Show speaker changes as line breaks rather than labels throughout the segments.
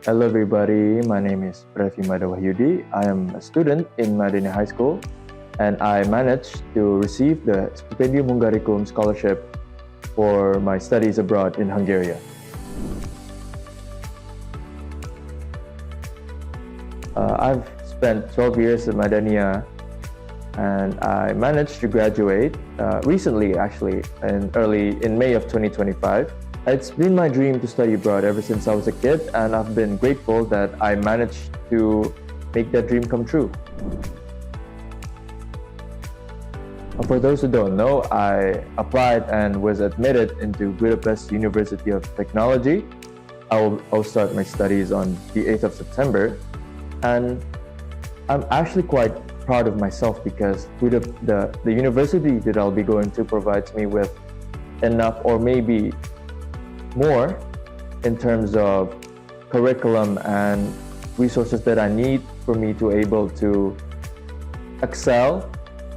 Hello everybody, my name is Previ Madawahyudi. I am a student in Madani High School and I managed to receive the Stipendium Hungaricum scholarship for my studies abroad in Hungary. I've spent 12 years at Madania and I managed to graduate recently actually in May of 2025. It's been my dream to study abroad ever since I was a kid, and I've been grateful that I managed to make that dream come true. For those who don't know, I applied and was admitted into Budapest University of Technology. I'll start my studies on the 8th of September, and I'm actually quite proud of myself because the university that I'll be going to provides me with enough or maybe more in terms of curriculum and resources that I need for me to able to excel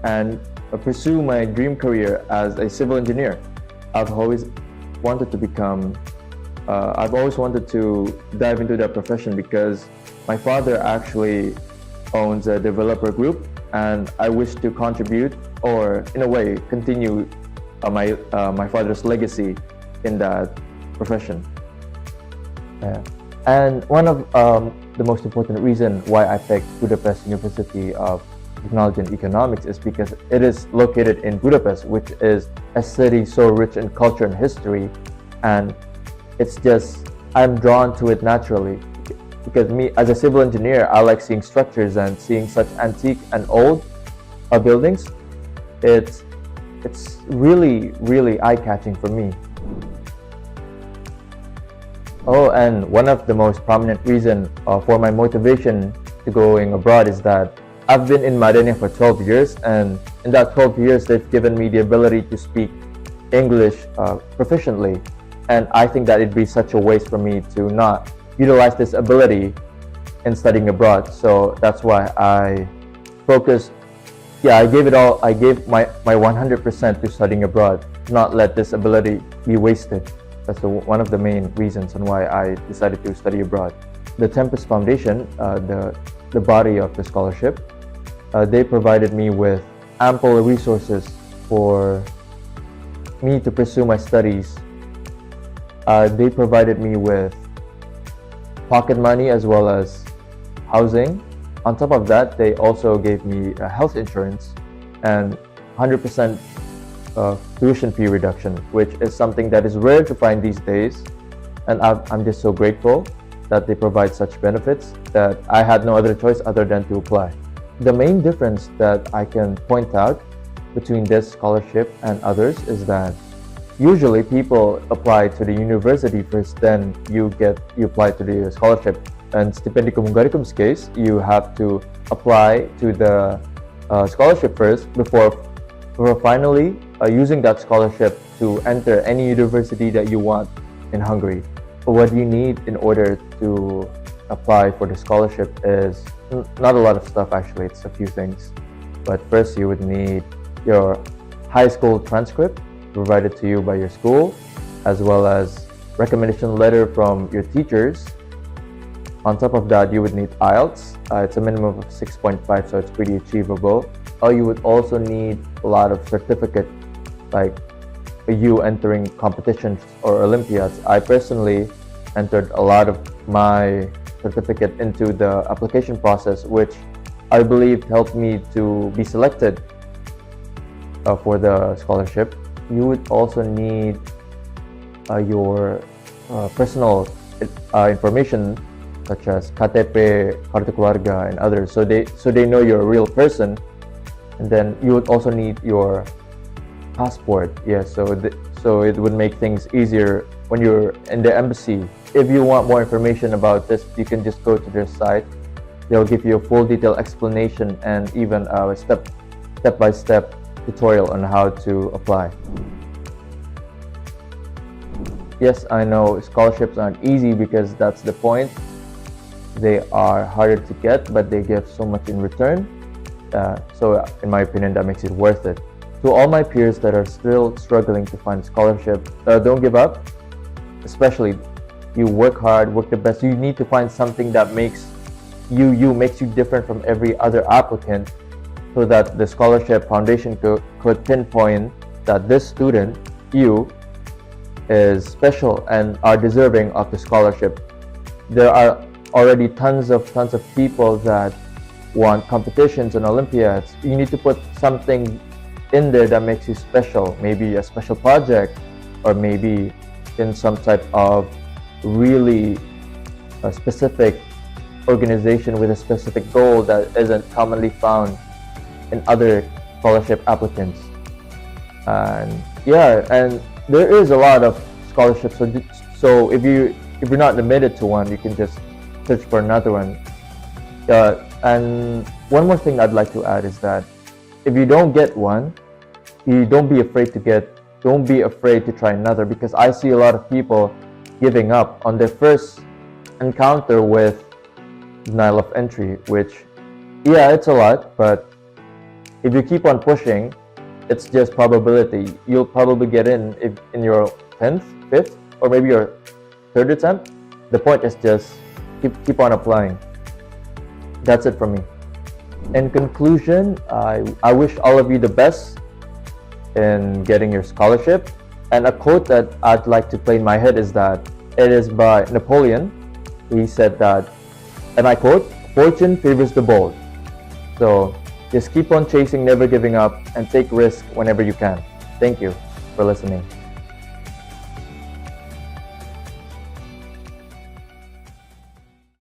and pursue my dream career as a civil engineer. I've always wanted to dive into that profession because my father actually owns a developer group and I wish to contribute or in a way continue my father's legacy in that profession. And one of the most important reason why I picked Budapest University of Technology and Economics is because it is located in Budapest, which is a city so rich in culture and history, and I'm drawn to it naturally because me as a civil engineer, I like seeing structures and seeing such antique and old buildings. It's really eye-catching for me. Oh, and one of the most prominent reason for my motivation to going abroad is that I've been in Madania for 12 years, and in that 12 years, they've given me the ability to speak English proficiently. And I think that it'd be such a waste for me to not utilize this ability in studying abroad. So that's why I focused. Yeah, I gave it all. I gave my 100% to studying abroad. Not let this ability be wasted. That's one of the main reasons on why I decided to study abroad. The Tempest Foundation, the body of the scholarship, they provided me with ample resources for me to pursue my studies. They provided me with pocket money as well as housing. On top of that, they also gave me health insurance and 100% tuition fee reduction, which is something that is rare to find these days. And I'm just so grateful that they provide such benefits that I had no other choice other than to apply. The main difference that I can point out between this scholarship and others is that usually people apply to the university first, then you apply to the scholarship. And Stipendium Hungaricum's case, you have to apply to the scholarship first before finally using that scholarship to enter any university that you want in Hungary. What you need in order to apply for the scholarship is not a lot of stuff actually, it's a few things. But first you would need your high school transcript provided to you by your school, as well as recommendation letter from your teachers. On top of that, you would need IELTS. It's a minimum of 6.5, so it's pretty achievable. You would also need a lot of certificate, like you entering competitions or Olympiads. I personally entered a lot of my certificate into the application process, which I believe helped me to be selected for the scholarship. You would also need your personal information such as KTP, Kartu Keluarga, and others, so they know you're a real person. And then you would also need your passport. So it would make things easier when you're in the embassy. If you want more information about this, you can just go to their site. They'll give you a full detailed explanation and even a step-by-step tutorial on how to apply. Yes, I know scholarships aren't easy because that's the point. They are harder to get, but they give so much in return. So in my opinion, that makes it worth it. To all my peers that are still struggling to find scholarship, don't give up. Especially you work hard, work the best. You need to find something that makes makes you different from every other applicant, so that the scholarship foundation could pinpoint that this student, you, is special and are deserving of the scholarship. There are already tons of people that want competitions and Olympiads. You need to put something in there that makes you special, maybe a special project, or maybe in some type of really specific organization with a specific goal that isn't commonly found in other scholarship applicants. And yeah, and there is a lot of scholarships. So if you're not admitted to one, you can just search for another one. And one more thing I'd like to add is that if you don't get one, you don't be afraid to try another, because I see a lot of people giving up on their first encounter with denial of entry, which, yeah, it's a lot, but if you keep on pushing, it's just probability. You'll probably get in if in your 10th, 5th, or maybe your 3rd attempt. The point is just keep on applying. That's it from me. In conclusion, I wish all of you the best in getting your scholarship. And a quote that I'd like to play in my head is that it is by Napoleon. He said that, and I quote, "Fortune favors the bold." So just keep on chasing, never giving up, and take risks whenever you can. Thank you for listening.